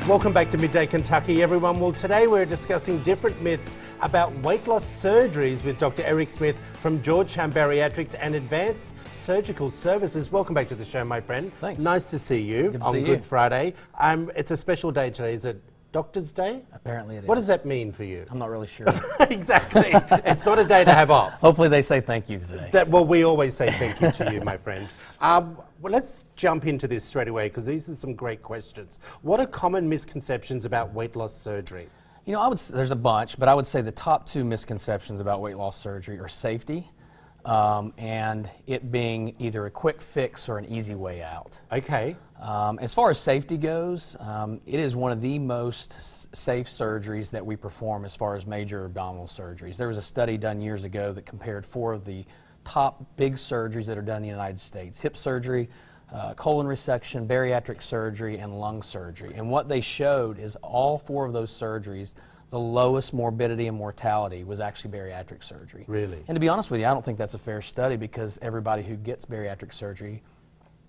Welcome back to Midday Kentucky, everyone. Well, today we're discussing different myths about weight loss surgeries with Dr. Eric Smith from Georgetown Bariatrics and Advanced Surgical Services. Welcome back to the show, my friend. Thanks. Nice to see you Good to on see Good you. Friday. It's a special day today. Is it Doctor's Day? Apparently it is. What does that mean for you? I'm not really sure. Exactly. It's not a day to have off. Hopefully they say thank you today. Well, we always say thank you to you, my friend. Well, let's jump into this straight away because these are some great questions. What are common misconceptions about weight loss surgery? You know, there's a bunch, but I would say the top two misconceptions about weight loss surgery are safety and it being either a quick fix or an easy way out. Okay. As far as safety goes, it is one of the most safe surgeries that we perform as far as major abdominal surgeries. There was a study done years ago that compared 4 of the top big surgeries that are done in the United States: hip surgery, colon resection, bariatric surgery, and lung surgery. And what they showed is all 4 of those surgeries, the lowest morbidity and mortality was actually bariatric surgery. Really? And to be honest with you, I don't think that's a fair study because everybody who gets bariatric surgery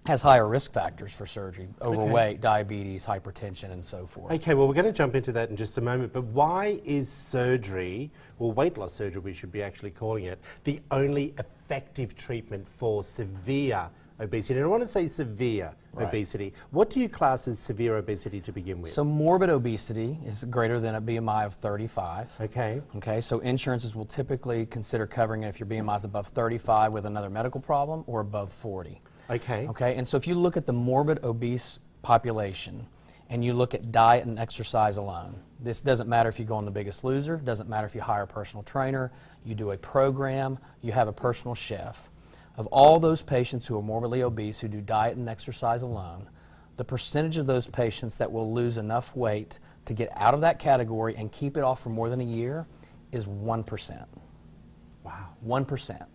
has higher risk factors for surgery: overweight, diabetes, hypertension, and so forth. Okay, well, we're going to jump into that in just a moment, but why is surgery, or weight loss surgery we should be actually calling it, the only effective treatment for severe obesity? And I want to say severe obesity. What do you class as severe obesity to begin with? So morbid obesity is greater than a BMI of 35. Okay. Okay, so insurances will typically consider covering it if your BMI is above 35 with another medical problem or above 40. Okay. Okay, and so if you look at the morbid obese population and you look at diet and exercise alone, this doesn't matter if you go on The Biggest Loser, doesn't matter if you hire a personal trainer, you do a program, you have a personal chef. Of all those patients who are morbidly obese who do diet and exercise alone, the percentage of those patients that will lose enough weight to get out of that category and keep it off for more than a year is 1%. Wow. 1%.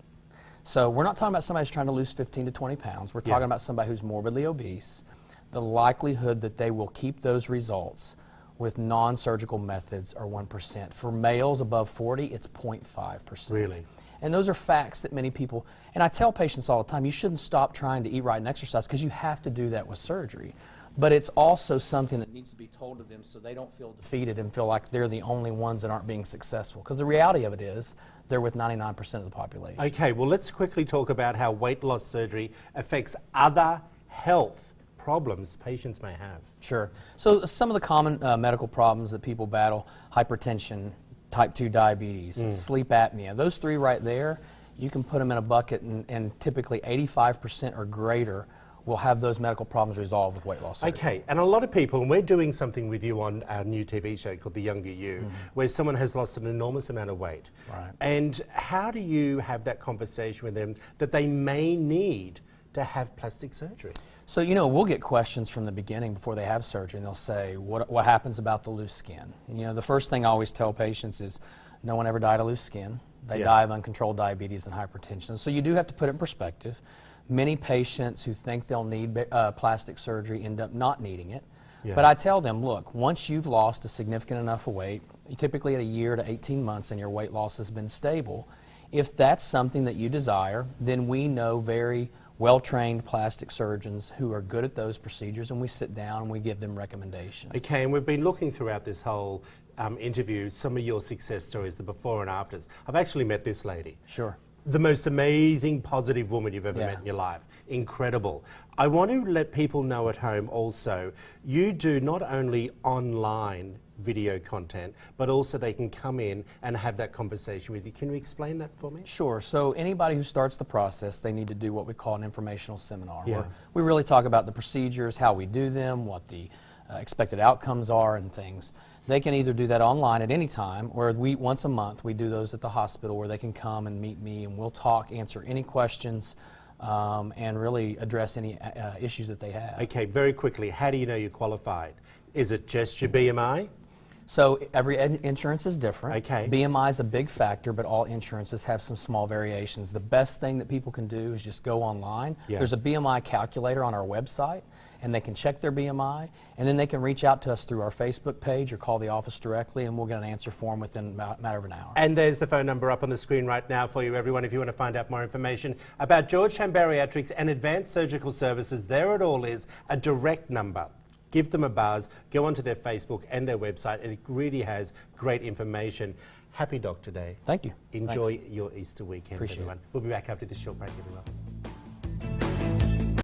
So we're not talking about somebody who's trying to lose 15 to 20 pounds. We're talking about somebody who's morbidly obese. The likelihood that they will keep those results with non-surgical methods are 1%. For males above 40, it's 0.5%. Really? And those are facts that many people, and I tell patients all the time, you shouldn't stop trying to eat right and exercise because you have to do that with surgery. But it's also something that needs to be told to them so they don't feel defeated and feel like they're the only ones that aren't being successful. Because the reality of it is, they're with 99% of the population. Okay, well, let's quickly talk about how weight loss surgery affects other health problems patients may have. Sure. So some of the common medical problems that people battle: hypertension, type 2 diabetes, sleep apnea. Those 3 right there, you can put them in a bucket and typically 85% or greater will have those medical problems resolved with weight loss surgery. Okay, and a lot of people, and we're doing something with you on our new TV show called The Younger You, where someone has lost an enormous amount of weight. Right. And how do you have that conversation with them that they may need to have plastic surgery? So, you know, we'll get questions from the beginning before they have surgery, and they'll say, what happens about the loose skin? And, you know, the first thing I always tell patients is no one ever died of loose skin. They die of uncontrolled diabetes and hypertension. So you do have to put it in perspective. Many patients who think they'll need plastic surgery end up not needing it. Yeah. But I tell them, look, once you've lost a significant enough weight, typically at a year to 18 months, and your weight loss has been stable, if that's something that you desire, then we know very well-trained plastic surgeons who are good at those procedures, and we sit down and we give them recommendations. Okay, and we've been looking throughout this whole interview some of your success stories, the before and afters. I've actually met this lady. Sure. The most amazing, positive woman you've ever met in your life. Incredible. I want to let people know at home also, you do not only online video content, but also they can come in and have that conversation with you. Can you explain that for me? Sure. So anybody who starts the process, they need to do what we call an informational seminar. Yeah. Where we really talk about the procedures, how we do them, what the expected outcomes are and things. They can either do that online at any time, or once a month we do those at the hospital where they can come and meet me and we'll talk, answer any questions, and really address any issues that they have. Okay, very quickly, how do you know you're qualified? Is it just your BMI? So every insurance is different. Okay. BMI is a big factor, but all insurances have some small variations. The best thing that people can do is just go online. Yeah. There's a BMI calculator on our website, and they can check their BMI, and then they can reach out to us through our Facebook page or call the office directly, and we'll get an answer for them within a matter of an hour. And there's the phone number up on the screen right now for you, everyone, if you want to find out more information about Georgetown Bariatrics and Advanced Surgical Services. There it all is, a direct number. give them a buzz, go onto their Facebook and their website. It really has great information. Happy Doctor Day. Thank you. Enjoy Thanks. your Easter weekend, Appreciate everyone. it. We'll be back after this short break, everyone.